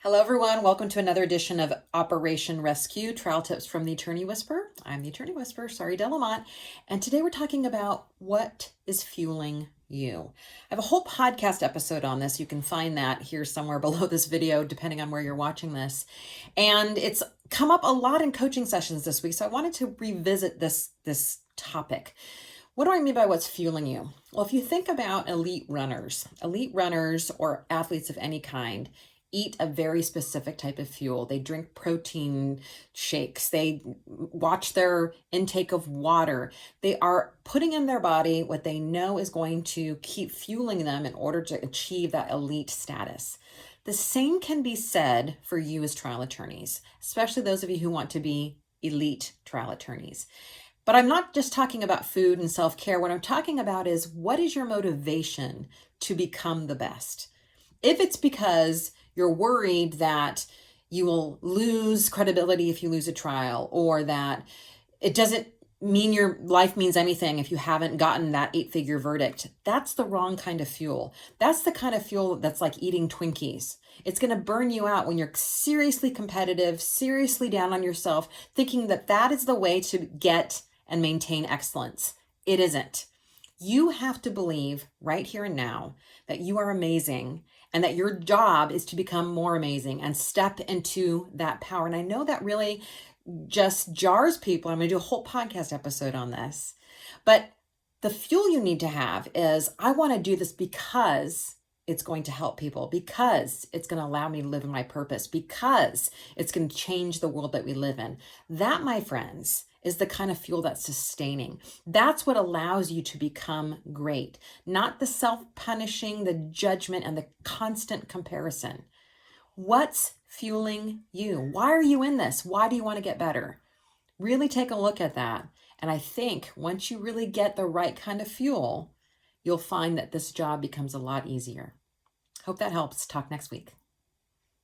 Hello, everyone. Welcome to another edition of Operation Rescue, Trial Tips from the Attorney Whisperer. I'm the Attorney Whisperer, Sari, and today we're talking about what is fueling you. I have a whole podcast episode on this. You can find that here somewhere below this video, depending on where you're watching this. And it's come up a lot in coaching sessions this week, so I wanted to revisit this topic. What do I mean by what's fueling you? Well, if you think about elite runners or athletes of any kind, eat a very specific type of fuel. They drink protein shakes. They watch their intake of water. They are putting in their body what they know is going to keep fueling them in order to achieve that elite status. The same can be said for you as trial attorneys, especially those of you who want to be elite trial attorneys. But I'm not just talking about food and self-care. What I'm talking about is, what is your motivation to become the best? If it's because you're worried that you will lose credibility if you lose a trial, or that it doesn't mean your life means anything if you haven't gotten that 8-figure verdict, that's the wrong kind of fuel. That's the kind of fuel that's like eating Twinkies. It's going to burn you out when you're seriously competitive, seriously down on yourself, thinking that that is the way to get and maintain excellence. It isn't. You have to believe right here and now that you are amazing and that your job is to become more amazing and step into that power. And I know that really just jars people. I'm going to do a whole podcast episode on this. But the fuel you need to have is, I want to do this because it's going to help people, because it's going to allow me to live in my purpose, because it's going to change the world that we live in. That, my friends, is the kind of fuel that's sustaining. That's what allows you to become great, not the self-punishing, the judgment, and the constant comparison. What's fueling you? Why are you in this? Why do you want to get better? Really take a look at that. And I think once you really get the right kind of fuel, you'll find that this job becomes a lot easier. Hope that helps. Talk next week.